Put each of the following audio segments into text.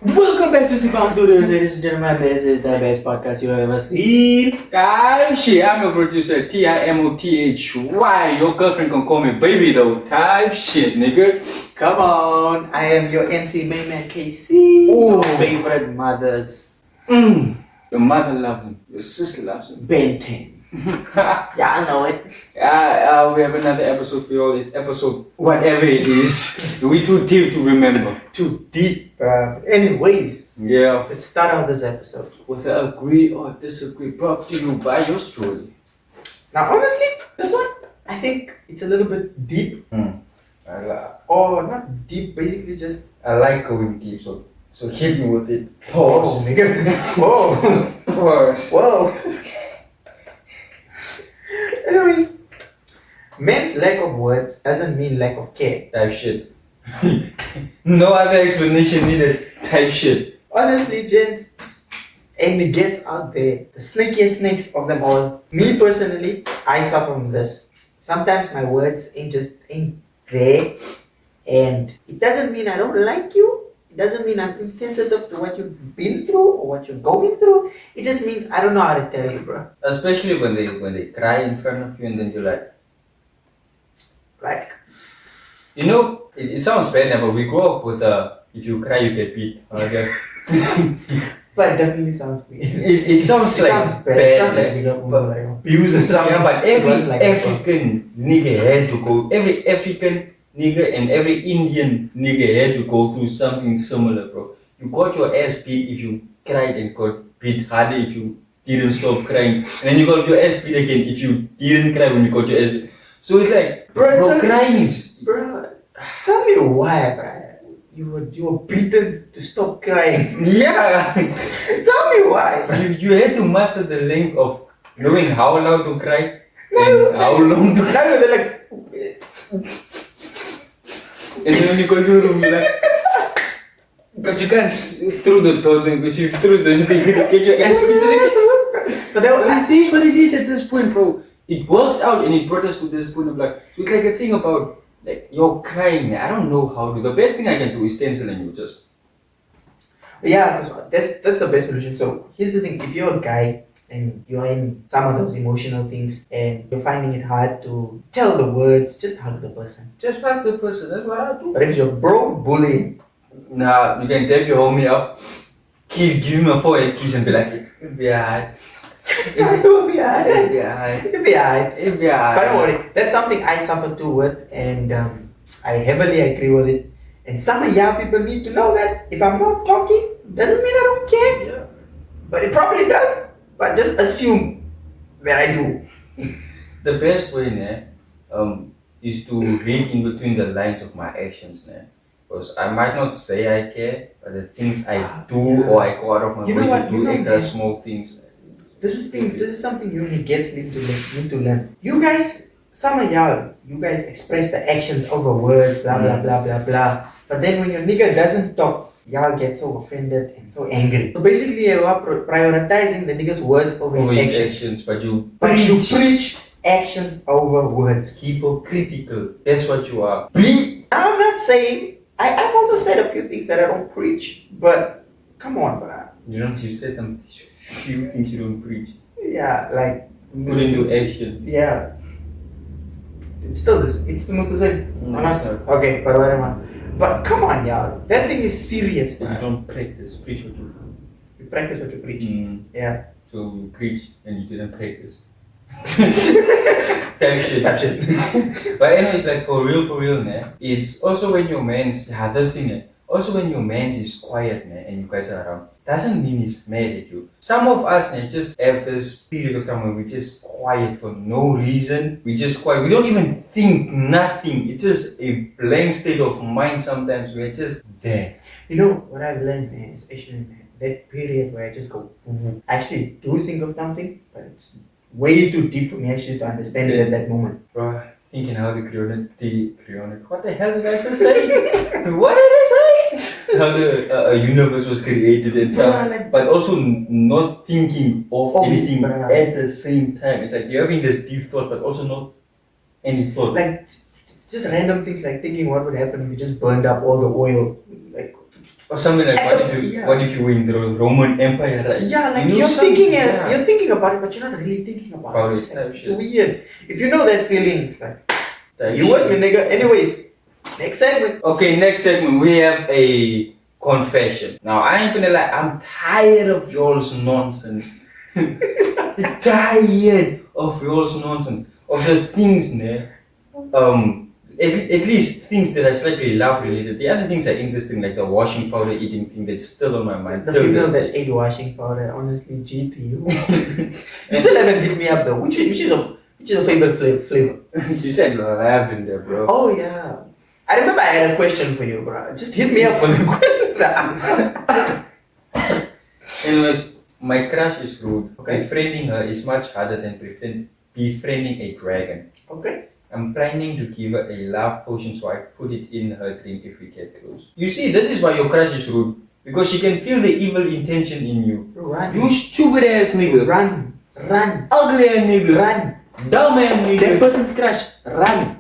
Welcome back to Sipang Studios, ladies and gentlemen. This is the best podcast you have ever seen. Type shit, I'm your producer, Timothy. Your girlfriend can call me baby though. Type shit, nigga. Come on, I am your MC main man KC. Ooh. Your favorite mothers. Your mother loves him. Your sister loves him. Ben 10. Yeah, I know it. We have another episode for y'all. It's episode whatever it is. We too deep to remember. Too deep, anyways, Yeah. let's start out this episode. With a agree or disagree, brought to you by your story. Now, honestly, this one, I think it's a little bit deep. Or not deep, basically just. I like going deep, so hit me with it. Pause, nigga. Whoa. Pause. Whoa. Anyways, men's lack of words doesn't mean lack of care. Type shit. No other explanation needed. Type shit. Honestly, gents, and the gets out there, the snakiest snakes of them all. Me personally, I suffer from this. Sometimes my words ain't there, and it doesn't mean I don't like you. It doesn't mean I'm insensitive to what you've been through or what you're going through. It just means I don't know how to tell you, bro. Especially when they cry in front of you and then you're like, you know, it sounds bad now, but we grew up with if you cry you get beat. Okay? But it definitely sounds weird. It sounds like sounds bad, like abuse and something. yeah, but It every wasn't like African nigga had to go. Every African nigga and every Indian nigga had to go through something similar, bro. You got your ass beat if you cried and got beat harder if you didn't stop crying, and then you got your ass beat again if you didn't cry when you got your ass beat. So it's like, bro, crying is. Bro, tell me why, bro. You were beaten to stop crying. Yeah. Tell me why. You had to master the length of knowing how loud to cry and how long to cry. Now they're like, And then when you go to the room, you're like, because you can't through the door, because you threw the you get your ass beat. but they were It is what it is at this point, bro. It worked out and it brought us to this point of like, so it's like a thing about like you're crying. I don't know how to. The best thing I can do is stencil and you just. yeah, because that's the best solution. So here's the thing: if you're a guy and you're in some of those emotional things and you're finding it hard to tell the words, just hug the person. Just hug the person. That's what I do. But if you're bro bullying, Nah, you can tap your homie up, give him a forehead kiss and be like, it'll be alright. it'll be alright. It'll be alright. It'll be alright. It'll be alright. But don't worry, that's something I suffer too with, and I heavily agree with it. And some of y'all people need to know that if I'm not talking, doesn't mean I don't care. Yeah. But it probably does. But just assume that I do. The best way, is to read in between the lines of my actions, because I might not say I care, but the things I do or I go out of my You know way what? to do You know, extra man. small things. This is something you only get need to learn. You guys, some of y'all, you guys express the actions over words, blah blah blah blah blah. But then when your nigga doesn't talk, y'all get so offended and so angry. So basically, you are prioritizing the nigga's words over his actions. But you preach actions over words. hypocritical. That's what you are. I'm not saying. I've also said a few things that I don't preach, but come on, bro. You said some few things you don't preach. Yeah, like Put into action. yeah. It's still this. It's almost the same. No, Or not? it's not. Okay, but whatever. But come on, y'all. That thing is serious, But you man. don't practice. Preach what you You practice what you preach. Yeah. So you preach and you didn't practice. Type shit. Type shit. But anyways, like for real, it's also when your man's this thing, also when your man's is quiet, and you guys are around, doesn't mean he's mad at you. Some of us just have this period of time when we're just quiet for no reason. We just quiet. We don't even think nothing. It's just a blank state of mind sometimes. We're just there. You know what I've learned, man, is actually that period where I just go. I actually do think of something, but it's way too deep for me actually to understand it at that moment. Bro, thinking how the cryonic, what the hell did I just say? What did I say? How the universe was created and stuff, Bruh, like- but also not thinking of anything bruh. at the same time. It's like you're having this deep thought, but also not any thought. Like just random things like thinking what would happen if you just burned up all the oil. Like Or something like Yeah. what if you win the Roman Empire, right? Yeah, like You know you're something, thinking yeah. you're thinking about it, but you're not really thinking about About it. it, type It's shit. weird. If you know that feeling, like Type you with shit. me, nigga. Anyways, next segment. Okay, next segment we have a confession. Now I ain't gonna lie, I'm tired of y'all's nonsense. Tired of y'all's nonsense. Of the things, ne? At least things that are slightly love related. The other things are interesting, like the washing powder eating thing that's still on my mind. The till female this that day. ate washing powder, honestly, G to you. You still haven't hit me up though. Which is your favorite flavor? She said lavender, bro. Oh yeah. I remember I had a question for you, bro. Just hit me up with the answer. Anyways, my crush is rude. Okay. Befriending her is much harder than befriending a dragon. Okay. I'm planning to give her a love potion, so I put it in her drink if we get close. You see, this is why your crush is rude. Because she can feel the evil intention in you. Run. You stupid ass nigga. Run. Ugly ass nigga. Run. Dumb ass That nigga. person's crush. Run.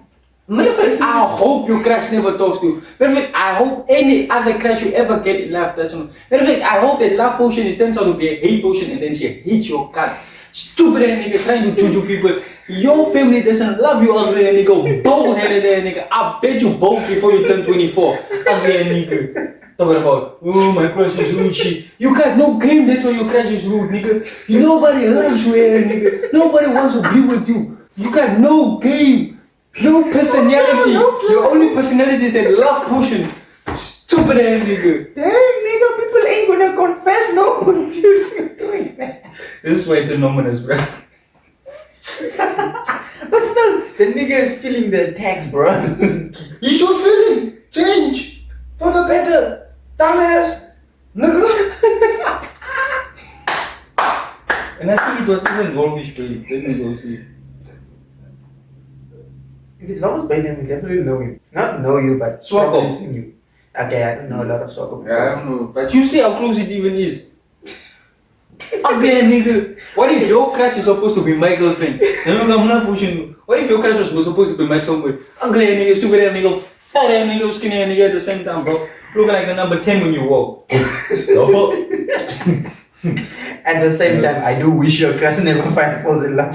Matter of fact, I hope your crush never talks to you. Matter of fact, I hope any other crush you ever get in life doesn't. Matter of fact, I hope that love potion it turns out to be a hate potion and then she hates your guts. Stupid ass nigga trying to juju people. Your family doesn't love you, ugly ass nigga. Bald-headed ass nigga. I bet you both before you turn 24. Ugly ass nigga. Talking about, oh my crush is rude shit. You got no game, that's why your crush is rude, nigga. Nobody loves you, ass nigga. Nobody wants to be with you. You got no game. No personality. Your only personality is that love potion. Stupid ass nigga. Dang, nigga, people ain't gonna confess no one if you're doing that. This is why it's anonymous, bro. But still, the nigga is feeling the attacks, bro. You should feel it. Change. For the better. Dumbass. Nigga. And I think it was even goldfish belly. Let me go see. If it's Vamos by then, we definitely know you. Not know you, but Swap probably up. seen you. Okay, I don't know a lot of soccer. Yeah, I don't know. But you see how close it even is. Ugly ass nigga. What if your crush is supposed to be my girlfriend? No, I'm not pushing you. What if your crush was supposed to be my soulmate? Ugly ass nigga, stupid ass nigga, fat ass nigga, skinny ass nigga at the same time, bro. Look like the number 10 when you walk. The fuck? At the same time, I do wish your crush never falls in love.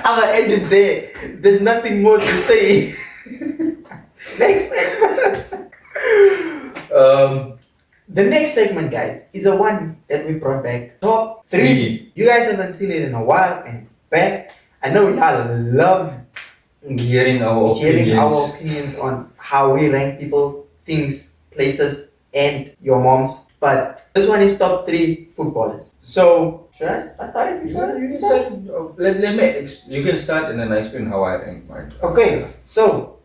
I'm gonna end it there. There's nothing more to say. Next segment. The next segment, guys, is the one that we brought back. Top 3. You guys haven't seen it in a while, and it's back. I know y'all love Hearing our opinions on how we rank people, things, places, and your moms. But this one is top 3 footballers. So, should I start? You start? You can start and then I explain how I rank mine. Okay, so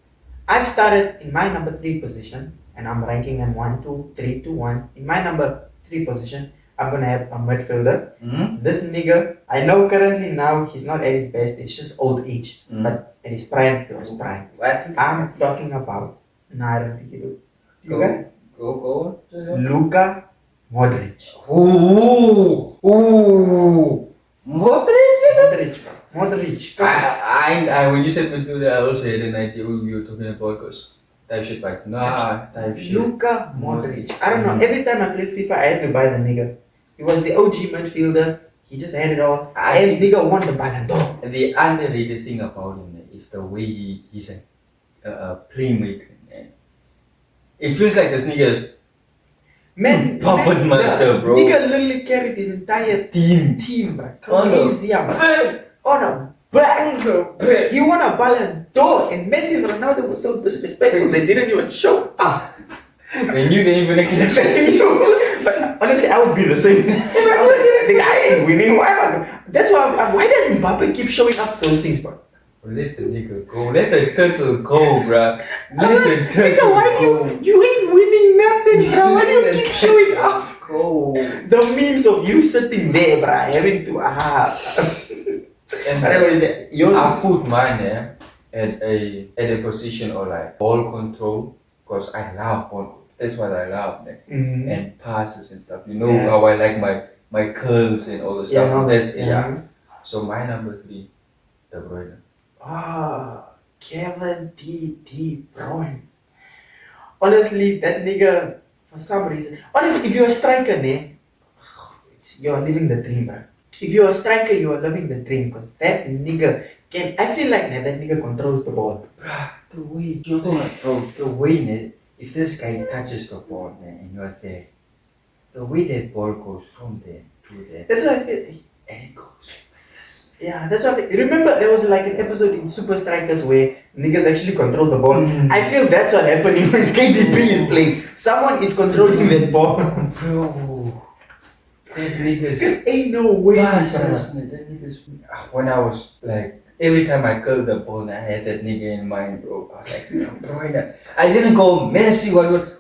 I've started in my number 3 position, and I'm ranking them 1, 2, 3, 2, 1. In my number 3 position, I'm gonna have a midfielder. Mm-hmm. This nigga, I know currently now he's not at his best, it's just old age. Mm. But at his prime, he was prime. What? I'm talking about, I don't think you do. You got it? Go. Luka Modric. Ooh. What is it? Modric, bro. Come on. I when you said midfielder, I also had an idea who you were talking about because type shit like type shit. Luka Modric. I don't know. Every time I played FIFA, I had to buy the nigga. He was the OG midfielder. He just had it all. And nigga won the Ballon d'Or. The underrated thing about him is the way he's a playmaker. Man. It feels like this nigga is puppet master, bro. Nigga literally carried his entire team, bro. Come easy, bro. On a banger. He won a Ballon d'Or, and Messi and Ronaldo were so disrespectful they didn't even show up. They knew they ain't gonna catch it. But honestly, I would be the same. I ain't winning. Why am I? That's why. Why does Mbappe keep showing up those things, bro? Let the nigga go. Let the turtle go, bruh. Let the Nigga, turtle why go. you ain't winning nothing, bro? Why do you keep showing up? Go. The memes of you sitting there, bro, having to And Anyways, yours. I put mine at a position of like ball control because I love ball control. That's what I love, man. Mhm. And passes and stuff. You know Yeah. how I like my curls and all the stuff. no, That's yeah. So my number 3, De Bruyne. Kevin De Bruyne. Honestly, that nigga, for some reason, honestly, if you're a striker, you're living the dream, bro. If you're a striker, you are living the dream, because that nigga I feel like that nigga controls the ball. Bruh, the way, bro, the way, if this guy touches the ball, and you're there, the way that ball goes from there to there, That's why I feel, and it goes like this. yeah, that's why remember there was like an episode in Super Strikers where niggas actually control the ball. I feel that's what happening when KDB is playing. Someone is controlling that ball. Bro, that niggas. Cause ain't no way. That niggas. When I was like, every time I curled the ball, I had that nigga in mind, bro. I was like, De Bruyne. I didn't go Messi.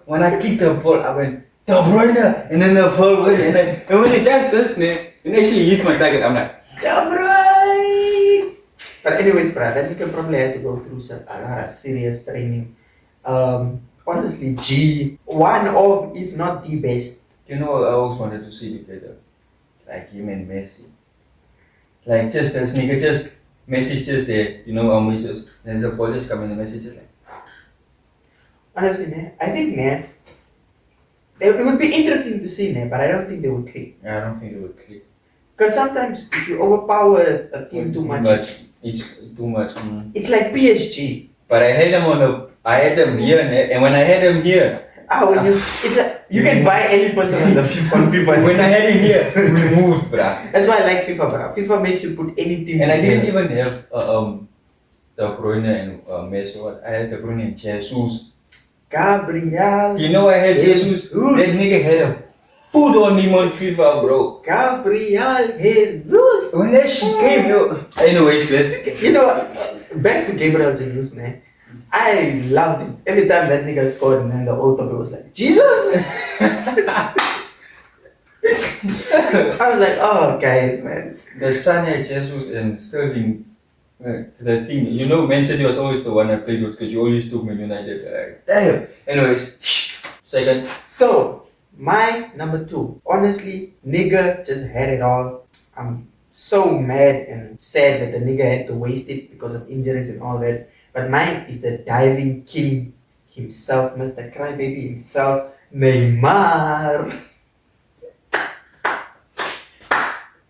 When I kicked the ball, I went De Bruyne, and then the ball went, and when it does this, it actually hit my target. I'm like, De Bruyne. But anyways, bro, that nigga probably had to go through a lot of serious training. Honestly, one of, if not the best. you know, I always wanted to see together, like him and Messi. Like just this nigga, just Messi's just there, you know, just there's a ball just coming, and Messi just like. Honestly, I think, it would be interesting to see, but I don't think they would click. Yeah, I don't think it would click. Because sometimes if you overpower a team too much, it's too much. it's like PSG. But I had them here, and when I had them here, You can buy any person on FIFA. when I had him here, we moved, bruh. That's why I like FIFA, bro. FIFA makes you put any team. And I together. didn't even have De Bruyne and Messi. I had De Bruyne and Jesus. Gabriel. You know I had Jesus. That nigga had a food on him on FIFA, bro. Gabriel Jesus. When that shit came, yo. Anyways, let's. You know, back to Gabriel Jesus, I loved it. Every time that nigga scored, and then the whole topic was like, Jesus! I was like, oh, guys, man. The son had Jesus and Sterling. The thing, you know, Man City was always the one I played with because you always took Man United. Damn. Anyways, second. So, my number 2. Honestly, nigga just had it all. I'm so mad and sad that the nigga had to waste it because of injuries and all that. But mine is the diving king himself, Mr. Crybaby himself, Neymar.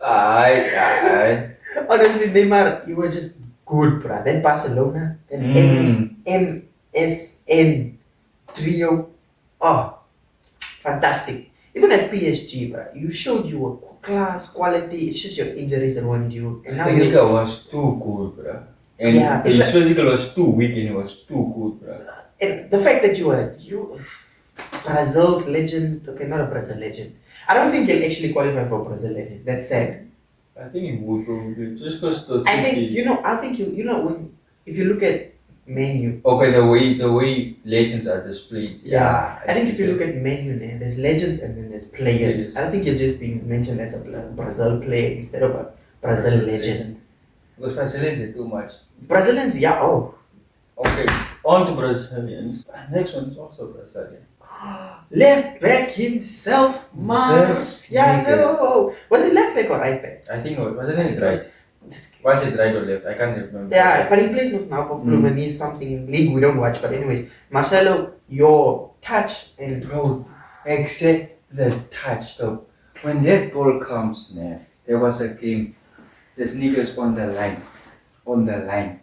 Aye. Honestly, Neymar, you were just good, bruh. Then Barcelona, then MSN trio. Oh, fantastic. Even at PSG, bruh, you showed you were class, quality. It's just your injuries ruined you. And now The nigga was too good, bruh. And Yeah, his like, physical was too weak and he was too good, bruh. and the fact that you Brazil's legend. Okay, not a Brazil legend. I don't think he'll actually qualify for Brazil legend. That's sad. I think he would probably just because the I think when if you look at Man U. Okay, the way legends are displayed. Yeah, I think if you see look at Man U, there's legends and then there's players. I think you're just being mentioned as a Brazil player instead of a Brazil legend. Because Brazilians are too much. Brazilians, yeah. Oh, Okay, on to Brazilians. Next one is also Brazilian. left back himself, Marciano. Was it left back or right back? I think wasn't it right? Was it right or left? I can't remember. Yeah, but he plays most now for Fluminense, something league we don't watch. But anyways, Marcelo, your touch and Bro, except the touch though. When that ball comes, there was a game. There's niggas on the line.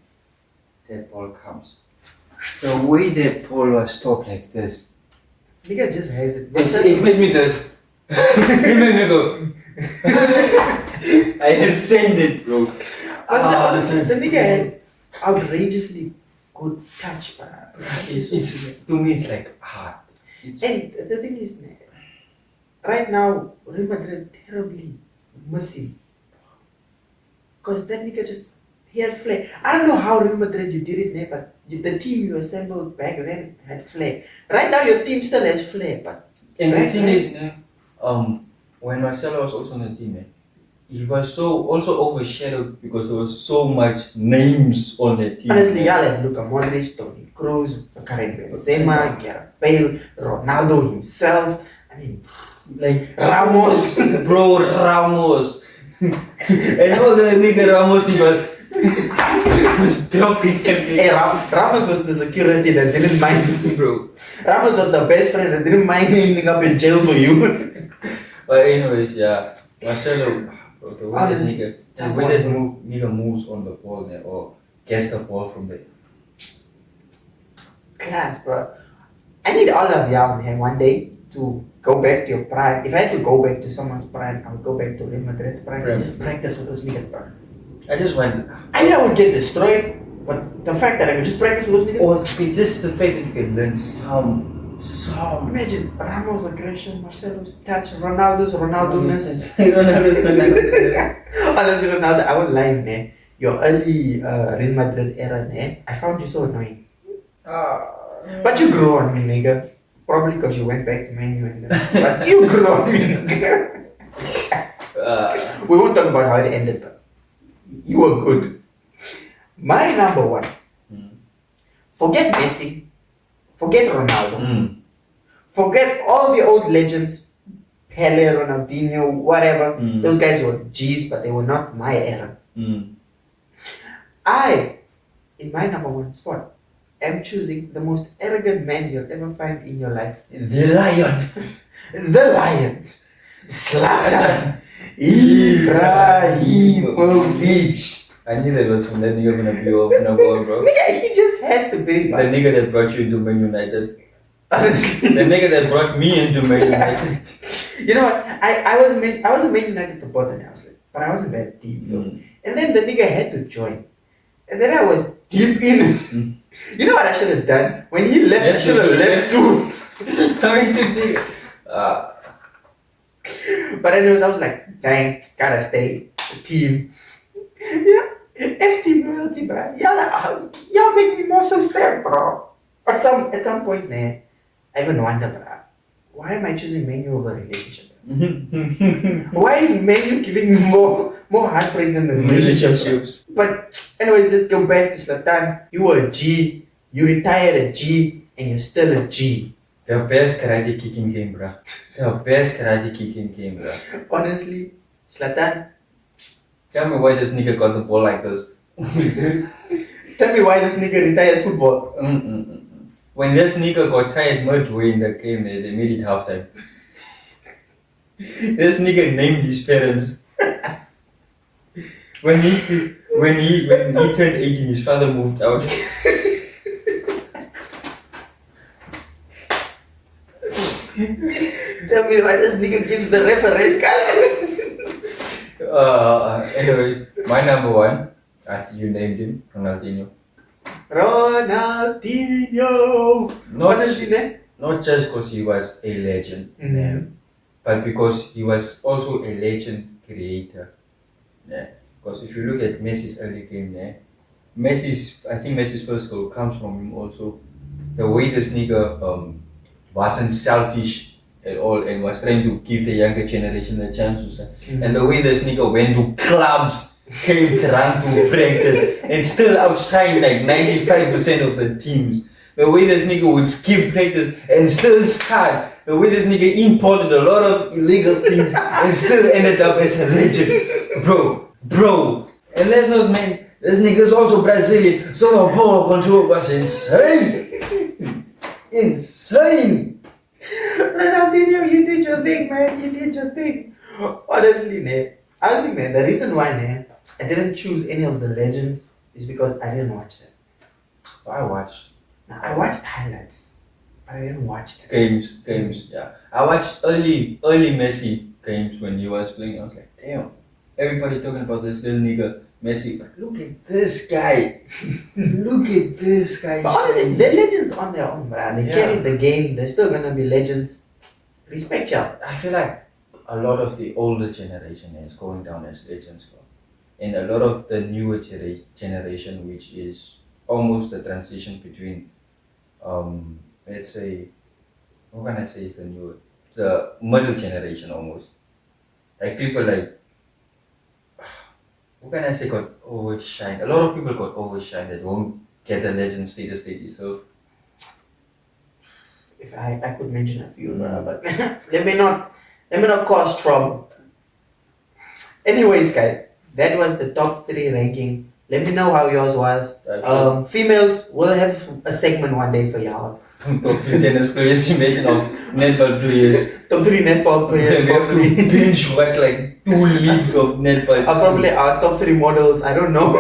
That ball comes. The way that ball was stopped like this. nigga just has it. It made me this. It made me go. I ascended, bro. The nigga had outrageously good touch, bro. It's to me it's like hard. And the thing is, right now Real Madrid terribly missing. Because that nigga he had flair. I don't know how Real Madrid you did it, but the team you assembled back then had flair. Right now your team still has flair, but And the thing is, when Marcelo was also on the team, he was so also overshadowed because there was so much names on the team. honestly, like Luka Modric, Toni Kroos, Karim Benzema, Gareth Bale, Ronaldo himself. I mean, like Ramos. bro, Ramos. And all the nigga Ramos, he was was dropping everything. Hey, Ramos was the security that didn't mind. Bro. Ramos was the best friend that didn't mind ending up in jail for you. But anyways, yeah. Marcelo, bro, the way that Honestly, nigga, the tough way one, that bro. nigga moves on the ball there, or gets the ball from the Class, bro. I need all of y'all, man, one day to go back to your prime. If I had to go back to someone's prime, I would go back to Real Madrid's prime and just practice with those niggas, bro. I just went. I know I would get destroyed, but the fact that I could just practice with those niggas. Or just the fact that you can learn some. Imagine Ramos' aggression, Marcelo's touch, Ronaldo's Ronaldo-ness. Honestly, Ronaldo, I won't lie, man. Your early Real Madrid era, man, I found you so annoying. But you grew on me, nigga. Probably because you went back to Man U, nigga. But you grew on me, nigga. We won't talk about how it ended, but you were good. My number one. Forget Messi. Forget Ronaldo. Forget all the old legends. Pele, Ronaldinho, whatever. Those guys were G's, but they were not my era. I, in my number one spot, am choosing the most arrogant man you'll ever find in your life. The Lion. The Lion. Zlatan Ibrahimovic. I knew that was from that nigga gonna be off no goal, bro. Nigga, he just has to be. The nigga that brought you into Man United. Honestly. The nigga that brought me into Man United. You know what? I was a Man United supporter now, but I wasn't that deep though. And then the nigga had to join. And then I was deep in. You know what I should have done? When he left, I should have left too. Coming to dig. But anyways, I was like, dang, gotta stay. The team. You know, F-team loyalty, bro. Y'all make me more so sad, bro. At some point, man, I even wonder, bro, why am I choosing Man U over a relationship? Why is Man U giving me more heartbreak than the relationships? But anyways, let's go back to Zlatan. You were a G, you retired a G, and you're still a G. The best karate kicking game, bro. The best karate kicking game, bro. Honestly, Zlatan, Tell me why this nigga got the ball like this. tell me why this nigga retired football. When this nigga got tired midway in the game, they made it halftime. This nigga named his parents. When he turned 18, his father moved out. Tell me why this nigga gives the ref a red card. Anyway, my number one, you named him, Ronaldinho. Ronaldinho. Honestly, man. Not just because he was a legend, but because he was also a legend creator. Yeah. Because if you look at Messi's early game, I think Messi's first goal comes from him also. The way this nigga wasn't selfish at all and was trying to give the younger generation a chance. And the way this nigga went to clubs, came drunk to practice, and still outshined like 95% of the teams. The way this nigga would skip practice and still start. The way this nigga imported a lot of illegal things and still ended up as a legend. Bro. And let's not, man, this nigga's also Brazilian, so the ball control was insane. Insane. Ronaldinho, you did your thing, man. You did your thing. Honestly, man, I think, man, the reason why, man, I didn't choose any of the legends is because I didn't watch them. I watched. Now, I watched highlights, but I didn't watch them. Games, yeah. I watched early Messi games when he was playing. I was like, damn, everybody talking about this little nigga Messi. But look at this guy. Look at this guy. But honestly, they're legends on their own, bruh. They carry the game. They're still gonna be legends. Respect y'all. I feel like a lot of the older generation is going down as legends, bro. And a lot of the newer generation, which is almost the transition between, let's say, what can I say is the middle generation almost. Like people like, what can I say, got overshined. A lot of people got overshined that won't get the legend status they deserve. If I could mention a few, but let me not cause trouble. Anyways, guys, that was the top 3 ranking Let me know how yours was. Females, we'll have a segment one day for y'all. Top 3 tennis players, imagine of netball players. Top 3 netball players. Then we have to binge watch like 2 leagues of netball. Probably our top 3 models, I don't know.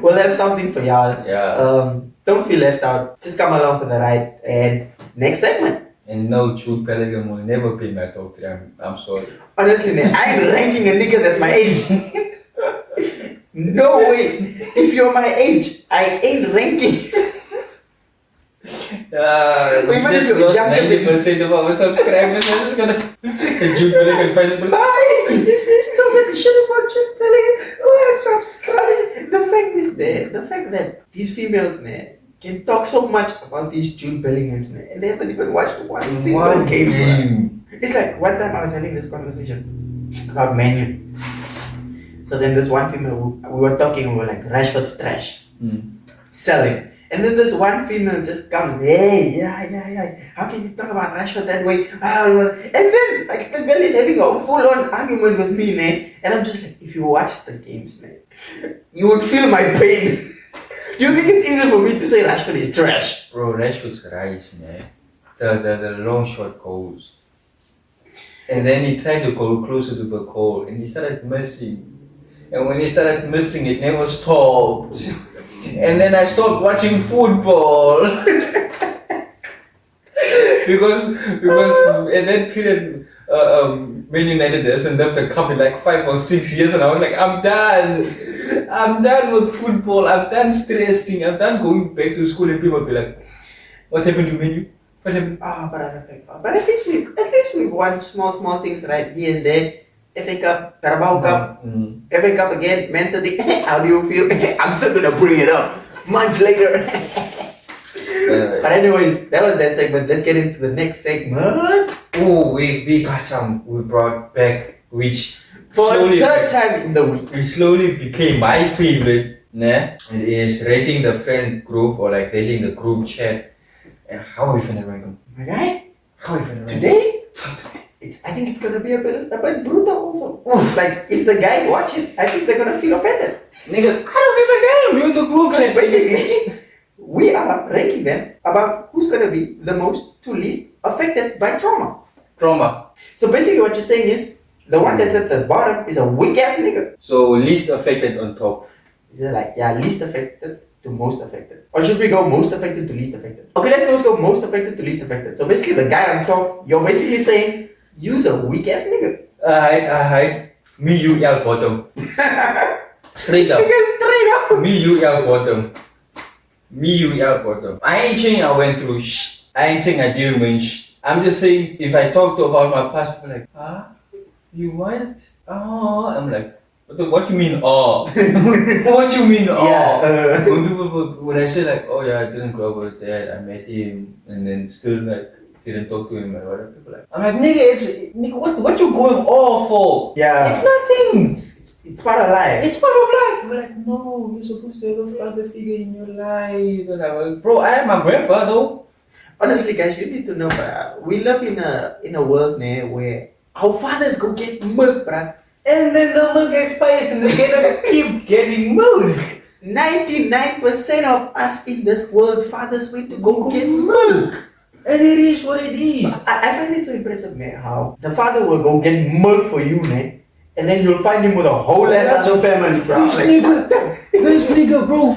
We'll have something for y'all. Yeah. Don't feel left out. Just come along for the ride. And next segment. And no, Jude Bellingham will never be my top 3. I'm sorry. Honestly, man, I ain't ranking a nigga that's my age. No way. If you're my age, I ain't ranking. We just lost 90% of our subscribers. I'm just gonna Jude Bellingham fans will be like, Bye. This is stupid shit about Jude Bellingham. Oh, subscribe. The fact that these females, man, can talk so much about these Jude Bellinghams, man, and they haven't even watched one single game. Bro. It's like one time I was having this conversation about Man U. So then this one female, we were talking, we were like, Rashford's trash. Selling. And then this one female just comes, hey, yeah. How can you talk about Rashford that way? And then like the girl is having a full-on argument with me, man. And I'm just like, if you watch the games, man, you would feel my pain. Do you think it's easy for me to say Rashford is trash? Bro, Rashford's rise, man. The long shot goals. And then he tried to go closer to the goal and he started missing. And when he started missing, it never stopped. And then I stopped watching football. because in that period, Man United hasn't left the cup in like 5 or 6 years, and I was like, I'm done. I'm done with football. I'm done stressing. I'm done going back to school, and people will be like, what happened to Man U? What happened? But at least we won small things right here and there. FA Cup, Carabao Cup, FA Cup again, Man City. How do you feel? I'm still gonna bring it up months later. But anyways, that was that segment. Let's get into the next segment. Oh, we got some. We brought back which for the third time in the week. It slowly became my favorite. Nah, it is rating the friend group or like rating the group chat. And how are we finna rank them? My guy, how are we finna rank today? I think it's gonna be a bit brutal also. Like if the guys watch it, I think they're gonna feel offended. Niggas, I don't give a damn. You're the group chat. Basically, we are ranking them about who's gonna be the most to least affected by trauma. So basically, what you're saying is the one that's at the bottom is a weak ass nigga. So least affected on top. Is it like least affected to most affected, or should we go most affected to least affected? Okay, let's go most affected to least affected. So basically, the guy on top, you're basically saying. You's a weak ass nigga. Me, you, L bottom. Straight up. Straight up. Me, you, L bottom. Me, you, L bottom. I ain't saying I went through shit. I ain't saying I didn't win shit. I'm just saying if I talk about my past, people are like, you what? Oh, I'm like, what you mean, oh? What you mean, oh? Yeah, when I say like, oh yeah, I didn't grow up with dad, I met him, and then still like, didn't talk to him and whatever. People like, I'm like, nigga, what you going all for? Yeah. It's nothing. It's part of life. It's part of life. We're like, no, you're supposed to have a father figure in your life. And I'm like, bro, I am my grandpa though. Honestly, guys, you need to know, bruh. We live in a world now where our fathers go get milk, bruh. And then the milk expires and they're gonna keep getting milk. 99% of us in this world, fathers went to go get milk. And it is what it is. I find it so impressive, man, how the father will go get milk for you, man, and then you'll find him with a whole ass other family, bro. This nigga, bro.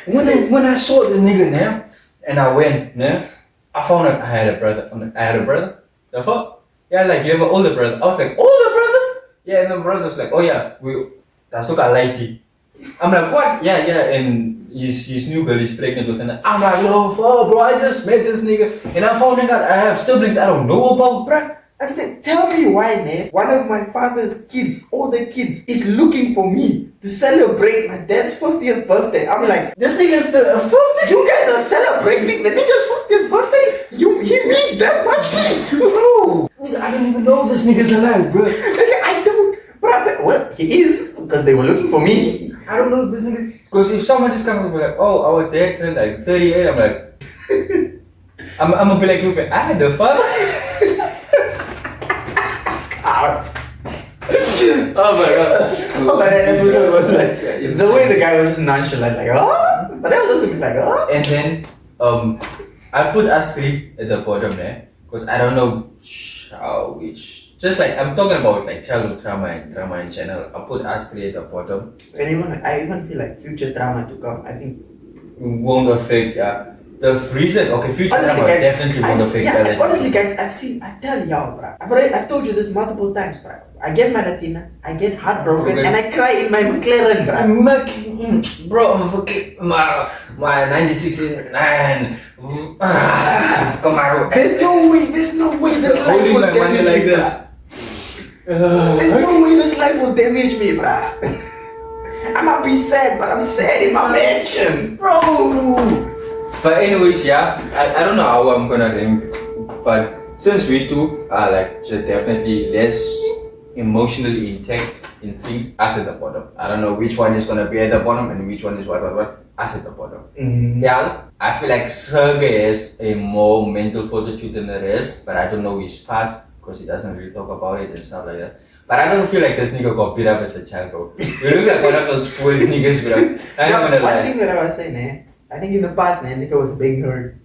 When I saw the nigga now, and I went, nah, I found out I had a brother. I'm like, I had a brother? The fuck? Yeah, like you have an older brother. I was like, older brother? Yeah, and the brother's like, oh yeah, that's what I like it. I'm like, what? Yeah, and his new girl is pregnant with him. I'm like, no, fuck, bro, I just met this nigga and I found out I have siblings I don't know about, bruh. I'm like, tell me why, man. One of my father's kids, older kids, is looking for me to celebrate my dad's 50th birthday. I'm like, this nigga's still a 50? You guys are celebrating the nigga's 50th birthday? He means that much? Bro, nigga, I don't even know if this nigga's alive, bro. I don't, bro, well, he is, because they were looking for me. I don't know if this nigga, because if someone just comes and be like, oh, our dad turned like 38, I'm like, I'm gonna be like, I had a father. Oh my god. Oh, but that episode was like, Yeah, the way the guy was just nonchalant, like, oh, but that was also like, oh. And then I put us three at the bottom there because I don't know which. Just like I'm talking about like childhood trauma in general. I put us three at the bottom. And I even feel like future trauma to come. I think Won't affect the reason. Okay, future honestly, trauma guys, definitely won't affect that. honestly, guys, I tell y'all, bro. I've told you this multiple times, bro. I get my Latina, I get heartbroken, Okay. and I cry in my McLaren, bro. Bro, I'm fucking my 1969. Come on. There's no way this life Holding will my money damage like me, this. bruh. There's no way this life will damage me, bruh. I might be sad, but I'm sad in my mansion, bro. But anyways, I don't know how I'm gonna rank, but since we two are like just definitely less emotionally intact in things, us at the bottom. I don't know which one is gonna be at the bottom and which one is what. Us at the bottom. Yeah, I feel like Sergey has a more mental fortitude than the rest, but I don't know his past because he doesn't really talk about it and stuff like that. But I don't feel like this nigga got beat up as a child, bro. You look like one of those spoiled niggas, bro. I'm not gonna lie. One thing that I was saying, I think in the past, nigga was a big nerd.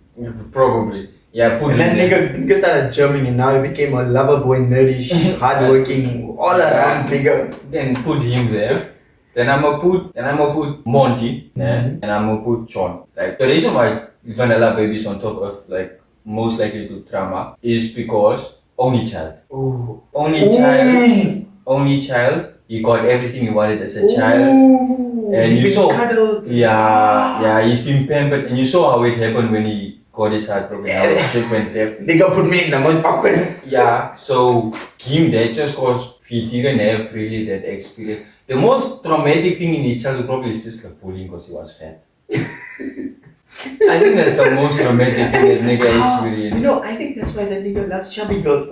Probably. Yeah, put And it then there. nigga started jamming and now he became a lover boy, nerdish, hardworking, all around nigga. Then put him there. Then I'ma put Monty, and I'ma put John. Like the reason why Vanilla Baby is on top of like most likely to trauma is because only child. Ooh. Only child. He got everything he wanted as a child. Ooh. And He's you been saw, cuddled. yeah, he's been pampered, and you saw how it happened when he got his heart broken. How shit went left. Nigga put me in the most awkward. Yeah, so him there just cause he didn't have really that experience. The most traumatic thing in his childhood probably is just like bullying because he was fat. I think that's the most traumatic thing that nigga experienced. I think that's why that nigga loves chubby girls.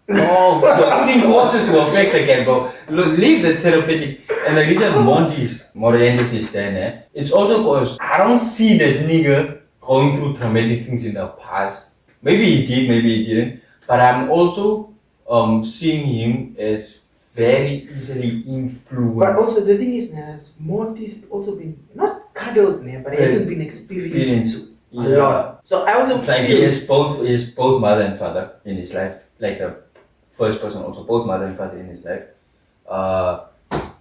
Putting causes to affect again, bro. Look, leave the therapeutic. And the reason Monty's Morientes is there, it's also because I don't see that nigga going through traumatic things in the past. Maybe he did, maybe he didn't. But I'm also seeing him as very easily influenced. But also the thing is, Monty's also been not cuddled, but he hasn't been experienced a lot. So I also like he has both mother and father in his life. Like the first person also both mother and father in his life.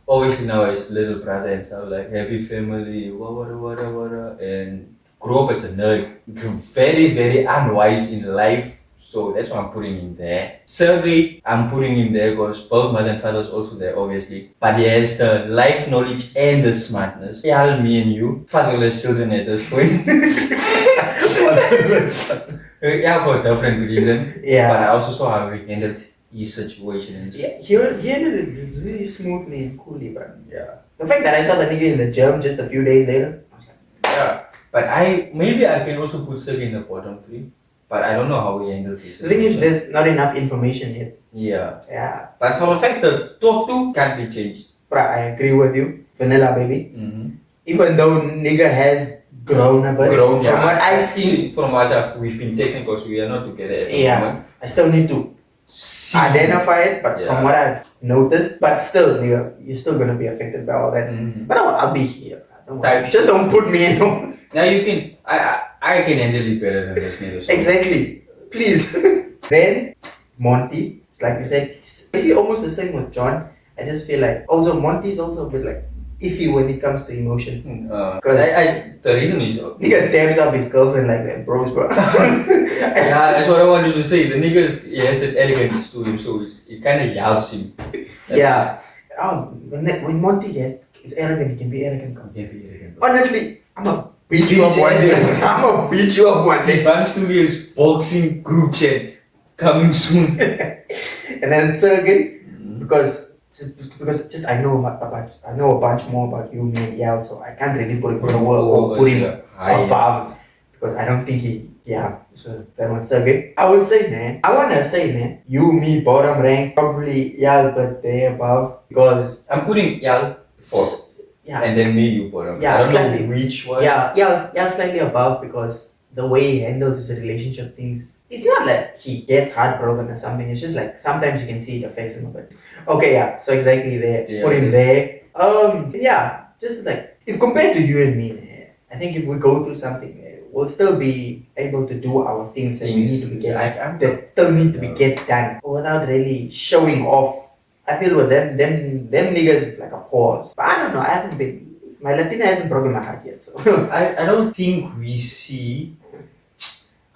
Obviously now his little brother and stuff like happy family, and grew up as a nerd. Very, very unwise in life. So that's why I'm putting him there. Sergey, I'm putting him there because both mother and father is also there, obviously. But he has the life knowledge and the smartness. Yeah, me and you, fatherless children at this point. Yeah, for a different reason. Yeah. But I also saw how he handled his situation. Yeah, he handled it really smoothly and coolly, bro. Yeah. The fact that I saw the nigga in the gym just a few days later, I was like, Yeah. But maybe I can also put Sergey in the bottom three. But I don't know how he handles his the thing is, situation. there's not enough information yet. Yeah. Yeah. But for the fact the top two can't be changed. Bro, I agree with you. Vanilla baby. Mm-hmm. Even though nigga has grown a bit. From what I've seen. From what we've been taking because we are not together at the moment. I still need to identify it, but from what I've noticed, but still, nigga, you're still gonna be affected by all that. Mm-hmm. But I'll be here. Don't worry. Just don't put me in. Now you can, I can handle it better than this nigga. So. Exactly. Please. Then, Monty, like you said, is he almost the same with John? I just feel like, also Monty's also a bit like iffy when it comes to emotion. The reason is... Nigga taps up his girlfriend like that, bro. Yeah, that's what I wanted to say. The nigga, he has that arrogance to him, so it kind of helps him. Yeah. When Monty is arrogant, he can be arrogant. Honestly, I'm a beat you up one day. I'm a beat you up one day. Bang Studios boxing group chat coming soon. And then Sergey, because just I know a bunch more about you, me, and Yao, so I can't really put him on the world or put him above because I don't think he. Yeah, so that one's Sergey. I wanna say, you, me, bottom rank, probably Yao, but they above because I'm putting Yal fourth. Yeah, and then me, you bottom. Yeah, I don't slightly. know which one. Yeah, slightly above because the way he handles his relationship things. It's not like he gets heartbroken or something. It's just like sometimes you can see it affects him a bit. Okay, yeah. So exactly there. Yeah, Put him okay. there. Yeah. Just like if compared to you and me, I think if we go through something, we'll still be able to do our things that we need to be that still needs to be get done without really showing off. I feel with them niggas, it's like a pause. But I don't know. I haven't been. My Latina hasn't broken my heart yet. So I don't think we see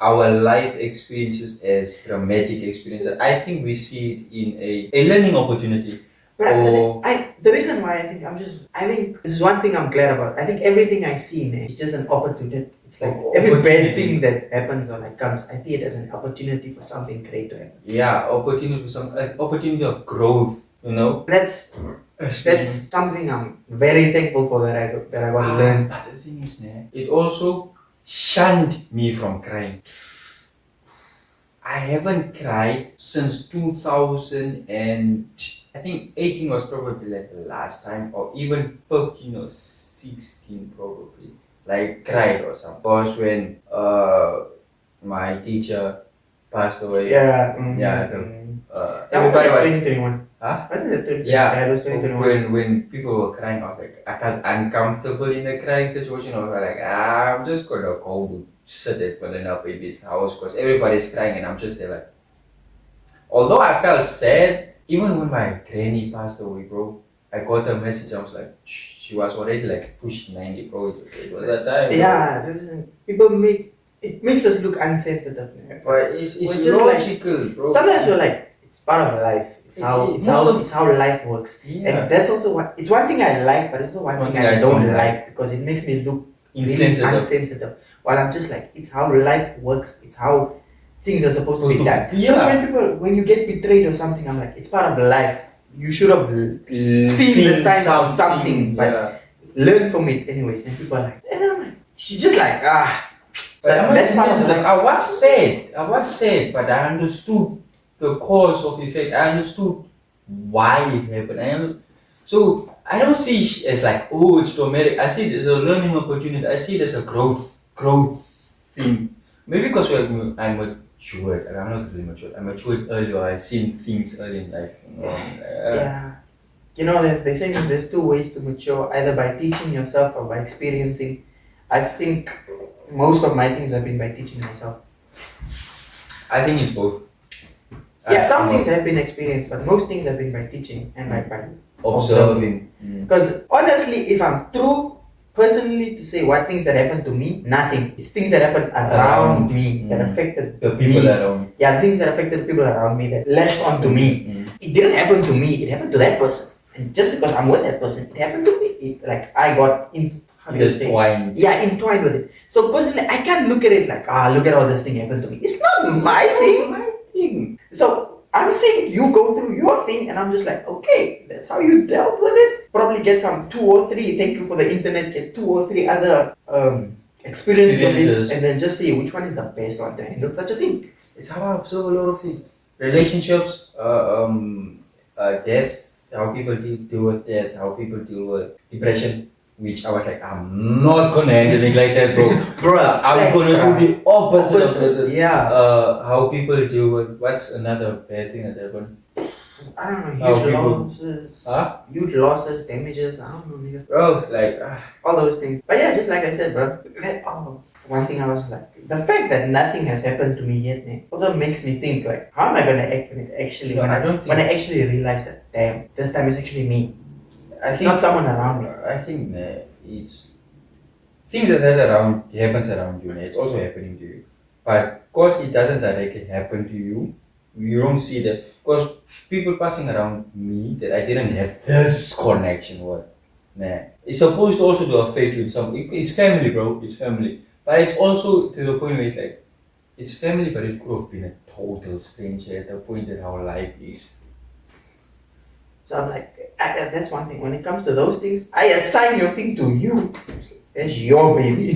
our life experiences as dramatic experiences. I think we see it in a learning opportunity. But the reason why I think this is one thing I'm glad about. I think everything I see, man, is just an opportunity. It's like every bad thing that happens or like comes, I see it as an opportunity for something great to happen. Yeah, opportunity for some opportunity of growth. You know. That's something I'm very thankful for that I got to learn. But the thing is, it also shunned me from crying. I haven't cried since 2000 and I think 18 was probably like the last time, or even 15 or 16 probably, like cried or something. Because when my teacher passed away. Yeah. Everybody was 2021. Huh? Wasn't it 2021? Yeah, it was 2021. when people were crying, I was like, I felt uncomfortable in the crying situation. I was like, I'm just gonna go to sit at Vanilla Baby's house because everybody's crying and I'm just there like. Although I felt sad, even when my granny passed away, bro, I got a message. I was like, she was already like pushing 90, bro. It was that time. Yeah, it makes us look unsensitive. But it's just logical, bro. Sometimes you're like, it's part of life. It's how life works. Yeah. And that's also it's one thing I like, but it's also one thing I don't like because it makes me look insensitive. While I'm just like, it's how life works. It's how things are supposed to be done. Because when you get betrayed or something, I'm like, it's part of life. You should have seen the signs of something, but learn from it anyways. And people are like, and I'm like, she's just like, So I was sad, but I understood the cause of effect. I understood why it happened. So I don't see it as like, oh, it's traumatic. I see it as a learning opportunity. I see it as a growth thing. Maybe because I'm matured. I'm not really matured. I'm matured earlier. I've seen things early in life. Yeah. You know, they say that there's two ways to mature, either by teaching yourself or by experiencing. I think most of my things have been by teaching myself. I think it's both. Yeah, some things have been experienced, but most things have been by teaching and by observing. Because honestly, if I'm true personally to say what things that happened to me, nothing. It's things that happened around me that affected the people around me. Yeah, things that affected the people around me that latched onto me. It didn't happen to me, it happened to that person. And just because I'm with that person, it happened to me. I got entwined. Yeah, entwined with it. So personally, I can't look at it like, look at all this thing happened to me. It's not my thing. So I'm saying you go through your thing, and I'm just like, okay, that's how you dealt with it. Probably get some 2 or 3. Thank you for the internet. Get 2 or 3 other experiences, and then just see which one is the best one to handle such a thing. It's how I observe a lot of things. Relationships, death, how people deal with death, how people deal with depression. Which I was like, I'm not gonna handle it like that, bro. Bruh, I'm gonna do the opposite of it. Yeah. How people deal with what's another bad thing that happened? I don't know, huge losses, damages, I don't know, nigga. Bro, like all those things. But yeah, just like I said, bro. One thing I was like, the fact that nothing has happened to me yet, also makes me think like, how am I gonna act when I actually realize that, damn, this time it's actually me. It's not someone around me. I think it's things that happens around you. It's also happening to you, but because it doesn't directly happen to you, you don't see that. Because people passing around me that I didn't have this connection with, it's supposed also to affect you in some. It's family, bro. It's family, but it's also to the point where it's like it's family, but it could have been a total stranger at the point that our life is. So I'm like, that's one thing. When it comes to those things, I assign your thing to you. It's your baby.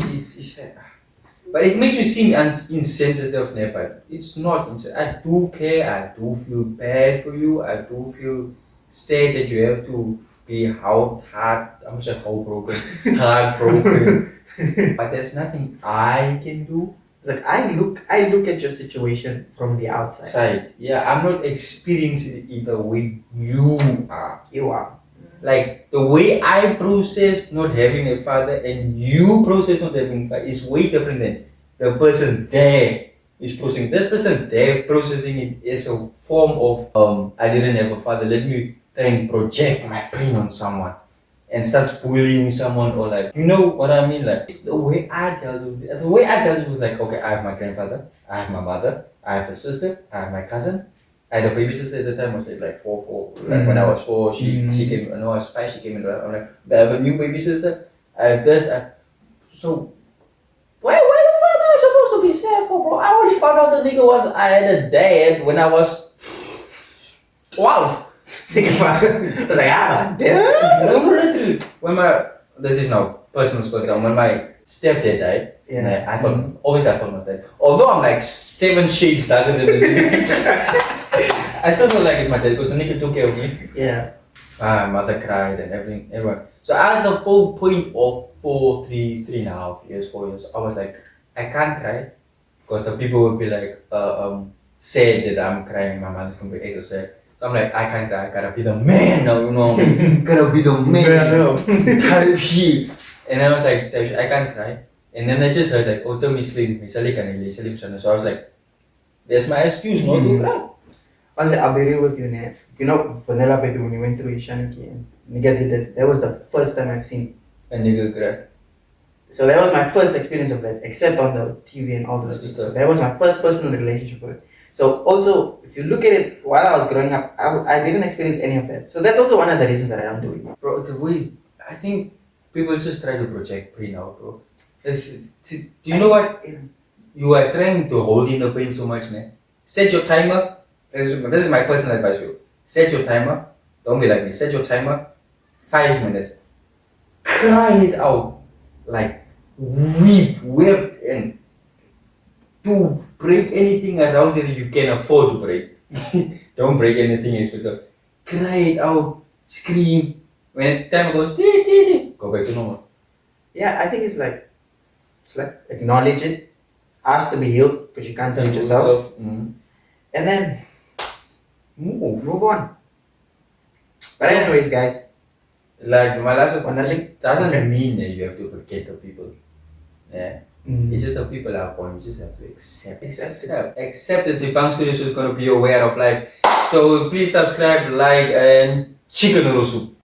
But it makes me seem insensitive, but it's not insensitive. I do care. I do feel bad for you. I do feel sad that you have to be heartbroken. But there's nothing I can do It's like I look at your situation from the outside. Side. Yeah, I'm not experiencing it the way you are. You are. Like the way I process not having a father and you process not having a father is way different than the person there is processing. That person there processing it as a form of I didn't have a father. Let me try and project my pain on someone and starts bullying someone or like you know what I mean? Like the way I dealt with it. The way I dealt with it was like okay, I have my grandfather, I have my mother, I have a sister, I have my cousin. I had a baby sister at the time. Was like 4. Like when I was 4, she came. When I was 5, she came in. I'm like, I have a new baby sister. I have this. So why the fuck am I supposed to be sad for, bro? I only found out the nigga was I had a dad when I was 12. Think about it. I was like, damn. No, literally. When this is now personal story. When my stepdad died, Yeah. I thought obviously I thought it was dead. Although I'm like 7 shades darker than the nigga. I still feel like it's my dad because the nigga took care of me. Yeah. My mother cried and everyone. So at the whole point of 3.5 years, 4 years, I was like, I can't cry because the people would be like, sad that I'm crying. My mother's gonna be extra sad. So I'm like, I can't cry. I gotta be the man now, you know. Gotta be the man. Type shit. And I was like, type shit, I can't cry. And then I just heard like, oh, tell me sleep. So I was like, that's my excuse not to cry. Honestly, I'll be real with you, Nat. You know, Vanilla Baby, when he went through his Shaniki and nigga did this, that was the first time I've seen. A nigga cry. So that was my first experience of that, except on the TV and all those things. So that was my first personal relationship with it. So also, if you look at it, while I was growing up, I didn't experience any of that. So that's also one of the reasons that I don't do it. Bro, the way, I think people just try to project pain out, bro. Do you know what? You are trying to hold in the pain so much, man. Set your timer. This is my personal advice to you. Set your timer. Don't be like me. Set your timer. 5 minutes. Cry it out. Like, weep, and to break anything around it that you can afford to break. Don't break anything expensive. Cry it out. Scream. When time goes, go back to normal. Yeah, I think it's like acknowledge it, ask to be healed because you can't do it yourself, and then move on. But anyways, guys, like my last one, nothing doesn't mean that you have to forget the people. Yeah. Mm. It's just the people are born. You just have to accept. Acceptance. If Bang Studios is going to be your way out of life. So please subscribe, like, and chicken noodle soup.